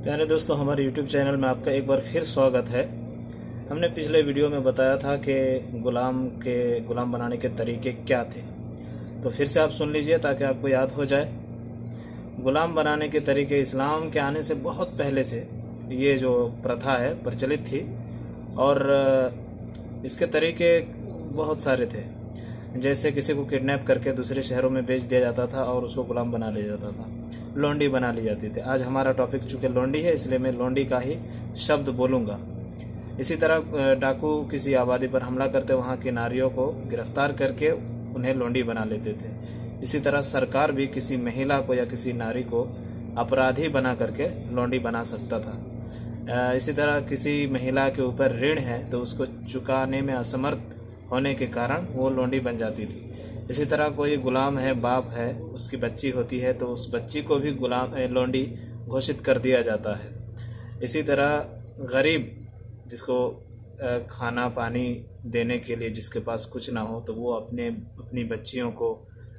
प्यारे दोस्तों, हमारे YouTube चैनल में आपका एक बार फिर स्वागत है। हमने पिछले वीडियो में बताया था कि गुलाम बनाने के तरीके क्या थे, तो फिर से आप सुन लीजिए ताकि आपको याद हो जाए। गुलाम बनाने के तरीके इस्लाम के आने से बहुत पहले से ये जो प्रथा है प्रचलित थी और इसके तरीके बहुत सारे थे। जैसे किसी को किडनैप करके दूसरे शहरों में बेच दिया जाता था और उसको गुलाम बना लिया जाता था, लोंडी बना ली जाती थी। आज हमारा टॉपिक चूंकि लोंडी है, इसलिए मैं लोंडी का ही शब्द बोलूंगा। इसी तरह डाकू किसी आबादी पर हमला करते वहां की नारियों को गिरफ्तार करके उन्हें लोंडी बना लेते थे। इसी तरह सरकार भी किसी महिला को या किसी नारी को अपराधी बना करके लोंडी बना सकता था। इसी तरह किसी महिला के ऊपर ऋण है तो उसको चुकाने में असमर्थ होने के कारण वो लोंडी बन जाती थी। इसी तरह कोई गुलाम है, बाप है, उसकी बच्ची होती है तो उस बच्ची को भी लोंडी घोषित कर दिया जाता है। इसी तरह गरीब जिसको खाना पानी देने के लिए जिसके पास कुछ ना हो तो वो अपनी बच्चियों को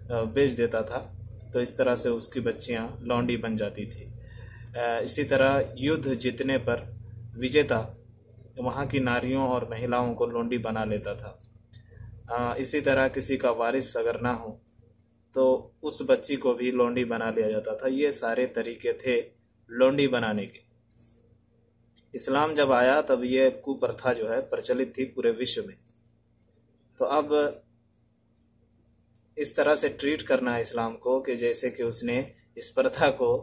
बेच देता था, तो इस तरह से उसकी बच्चियां लौंडी बन जाती थी। इसी तरह युद्ध जीतने पर विजेता वहां की नारियों और महिलाओं को लोंडी बना लेता था। इसी तरह किसी का वारिस अगर ना हो तो उस बच्ची को भी लोंडी बना लिया जाता था। ये सारे तरीके थे लोंडी बनाने के। इस्लाम जब आया तब ये कुप्रथा जो है प्रचलित थी पूरे विश्व में। तो अब इस तरह से ट्रीट करना है इस्लाम को कि जैसे कि उसने इस प्रथा को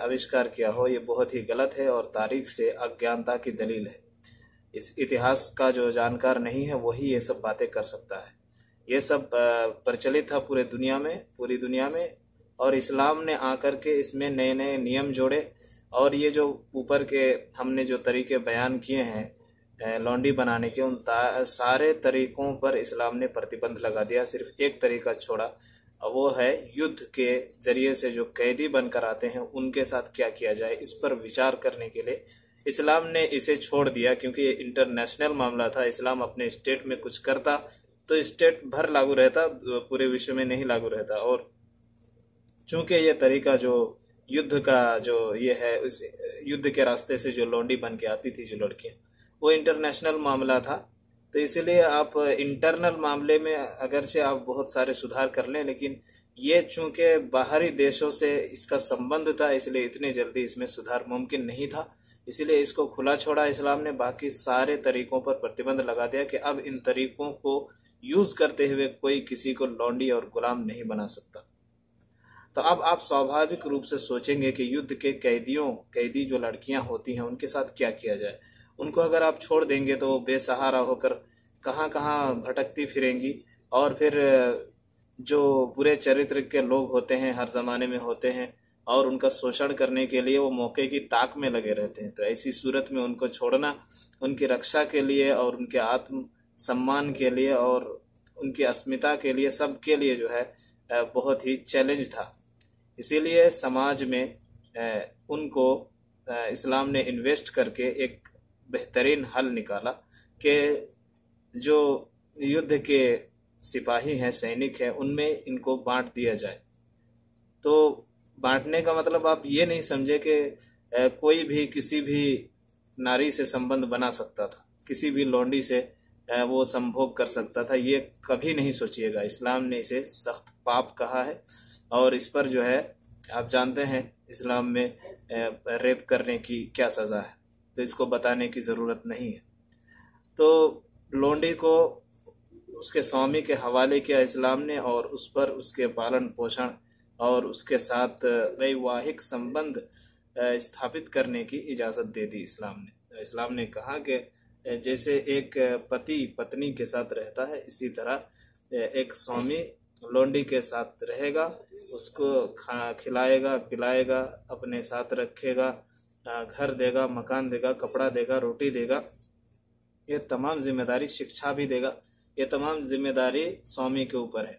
आविष्कार किया हो, ये बहुत ही गलत है और तारीख से अज्ञानता की दलील है। इस इतिहास का जो जानकार नहीं है वही ये सब बातें कर सकता है। ये सब प्रचलित था पूरी दुनिया में और इस्लाम ने आकर के इसमें नए नए नियम जोड़े। और ये जो ऊपर के हमने जो तरीके बयान किए हैं लौंडी बनाने के, उन सारे तरीकों पर इस्लाम ने प्रतिबंध लगा दिया। सिर्फ एक तरीका छोड़ा, वो है युद्ध के जरिए से जो कैदी बनकर आते हैं उनके साथ क्या किया जाए। इस पर विचार करने के लिए इस्लाम ने इसे छोड़ दिया, क्योंकि ये इंटरनेशनल मामला था। इस्लाम अपने स्टेट में कुछ करता तो स्टेट भर लागू रहता, पूरे विश्व में नहीं लागू रहता। और चूंकि ये तरीका जो युद्ध का जो ये है, उस युद्ध के रास्ते से जो लौंडी बन के आती थी जो लड़कियां, वो इंटरनेशनल मामला था। तो इसलिए आप इंटरनल मामले में अगरचे आप बहुत सारे सुधार कर लें, लेकिन ये चूंकि बाहरी देशों से इसका संबंध था इसलिए इतने जल्दी इसमें सुधार मुमकिन नहीं था। इसलिए इसको खुला छोड़ा इस्लाम ने। बाकी सारे तरीकों पर प्रतिबंध लगा दिया कि अब इन तरीकों को यूज करते हुए कोई किसी को लौंडी और गुलाम नहीं बना सकता। तो अब आप स्वाभाविक रूप से सोचेंगे कि युद्ध के कैदी जो लड़कियां होती हैं उनके साथ क्या किया जाए। उनको अगर आप छोड़ देंगे तो वो बेसहारा होकर कहाँ कहाँ भटकती फिरेंगी। और फिर जो बुरे चरित्र के लोग होते हैं, हर जमाने में होते हैं, और उनका शोषण करने के लिए वो मौके की ताक में लगे रहते हैं। तो ऐसी सूरत में उनको छोड़ना उनकी रक्षा के लिए और उनके आत्म सम्मान के लिए और उनकी अस्मिता के लिए, सबके लिए जो है बहुत ही चैलेंज था। इसीलिए समाज में उनको इस्लाम ने इन्वेस्ट करके एक बेहतरीन हल निकाला कि जो युद्ध के सिपाही हैं, सैनिक हैं, उनमें इनको बांट दिया जाए। तो बांटने का मतलब आप ये नहीं समझे कि कोई भी किसी भी नारी से संबंध बना सकता था, किसी भी लौंडी से वो संभोग कर सकता था। ये कभी नहीं सोचिएगा। इस्लाम ने इसे सख्त पाप कहा है और इस पर जो है आप जानते हैं इस्लाम में रेप करने की क्या सजा है, तो इसको बताने की जरूरत नहीं है। तो लौंडी को उसके स्वामी के हवाले किया इस्लाम ने और उस पर उसके पालन पोषण और उसके साथ वैवाहिक संबंध स्थापित करने की इजाजत दे दी इस्लाम ने। इस्लाम ने कहा कि जैसे एक पति पत्नी के साथ रहता है, इसी तरह एक स्वामी लौंडी के साथ रहेगा, उसको खिलाएगा पिलाएगा, अपने साथ रखेगा, घर देगा, मकान देगा, कपड़ा देगा, रोटी देगा, ये तमाम जिम्मेदारी, शिक्षा भी देगा, ये तमाम जिम्मेदारी स्वामी के ऊपर है।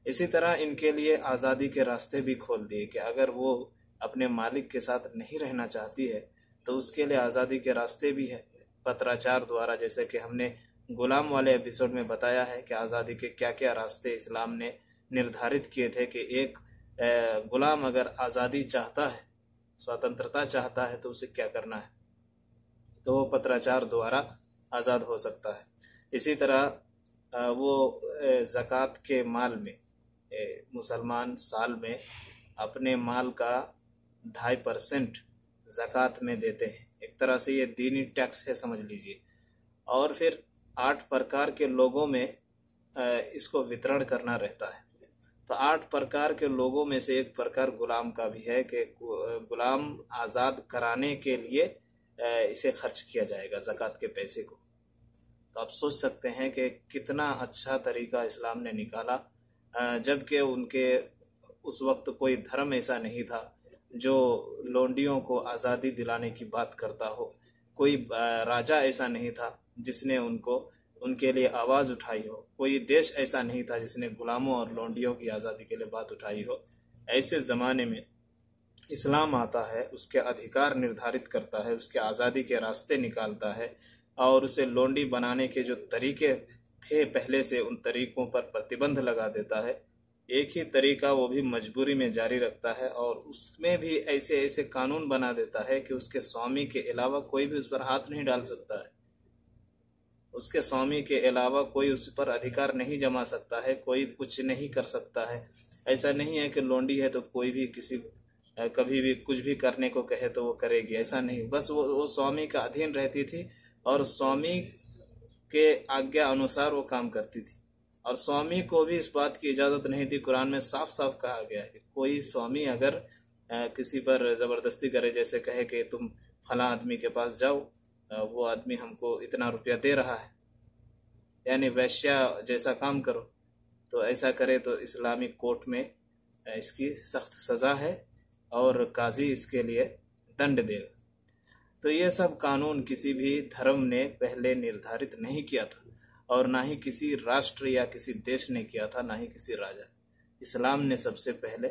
इसी तरह इनके लिए आज़ादी के रास्ते भी खोल दिए कि अगर वो अपने मालिक के साथ नहीं रहना चाहती है तो उसके लिए आज़ादी के रास्ते भी है पत्राचार द्वारा। जैसे कि हमने गुलाम वाले एपिसोड में बताया है कि आज़ादी के क्या क्या रास्ते इस्लाम ने निर्धारित किए थे कि एक गुलाम अगर आज़ादी चाहता है स्वतंत्रता चाहता है तो उसे क्या करना है, तो वो पत्राचार द्वारा आज़ाद हो सकता है। इसी तरह वो ज़कात के माल में मुसलमान साल में अपने माल का 2.5% ज़कात में देते हैं। एक तरह से ये दीनी टैक्स है समझ लीजिए। और फिर 8 प्रकार के लोगों में इसको वितरण करना रहता है। तो 8 प्रकार के लोगों में से एक प्रकार गुलाम का भी है कि गुलाम आज़ाद कराने के लिए इसे खर्च किया जाएगा ज़कात के पैसे को। तो आप सोच सकते हैं कि कितना अच्छा तरीका इस्लाम ने निकाला, जबकि उनके उस वक्त कोई धर्म ऐसा नहीं था जो लोंडियों को आज़ादी दिलाने की बात करता हो, कोई राजा ऐसा नहीं था जिसने उनके लिए आवाज़ उठाई हो, कोई देश ऐसा नहीं था जिसने गुलामों और लोंडियों की आज़ादी के लिए बात उठाई हो। ऐसे ज़माने में इस्लाम आता है, उसके अधिकार निर्धारित करता है, उसके आज़ादी के रास्ते निकालता है और उसे लोंडी बनाने के जो तरीके थे पहले से, उन तरीकों पर प्रतिबंध लगा देता है। एक ही तरीका वो भी मजबूरी में जारी रखता है और उसमें भी ऐसे ऐसे कानून बना देता है कि उसके स्वामी के अलावा कोई भी उस पर हाथ नहीं डाल सकता है। उसके स्वामी के अलावा कोई उस पर अधिकार नहीं जमा सकता है, कोई कुछ नहीं कर सकता है। ऐसा नहीं है कि लोंडी है तो कोई भी कभी भी कुछ भी करने को कहे तो वो करेगी, ऐसा नहीं। बस वो स्वामी का अधीन रहती थी और स्वामी के आज्ञा अनुसार वो काम करती थी। और स्वामी को भी इस बात की इजाज़त नहीं थी। कुरान में साफ साफ कहा गया है कि कोई स्वामी अगर किसी पर ज़बरदस्ती करे, जैसे कहे कि तुम फला आदमी के पास जाओ, वो आदमी हमको इतना रुपया दे रहा है, यानी वैश्या जैसा काम करो, तो ऐसा करे तो इस्लामिक कोर्ट में इसकी सख्त सज़ा है और काजी इसके लिए दंड देगा। तो ये सब कानून किसी भी धर्म ने पहले निर्धारित नहीं किया था और ना ही किसी राष्ट्र या किसी देश ने किया था, ना ही किसी राजा। इस्लाम ने सबसे पहले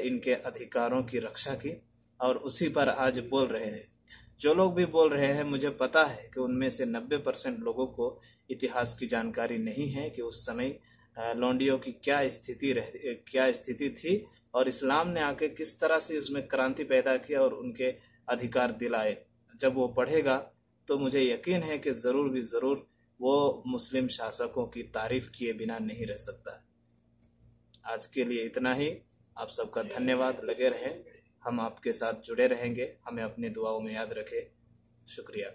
इनके अधिकारों की रक्षा की और उसी पर आज बोल रहे हैं। जो लोग भी बोल रहे हैं, मुझे पता है कि उनमें से 90% लोगों को इतिहास की जानकारी नहीं है कि उस समय लोंडियों की क्या स्थिति थी और इस्लाम ने आके किस तरह से उसमें क्रांति पैदा किया और उनके अधिकार दिलाए। जब वो पढ़ेगा तो मुझे यकीन है कि ज़रूर भी ज़रूर वो मुस्लिम शासकों की तारीफ किए बिना नहीं रह सकता। आज के लिए इतना ही। आप सबका धन्यवाद। लगे रहें, हम आपके साथ जुड़े रहेंगे। हमें अपनी दुआओं में याद रखें। शुक्रिया।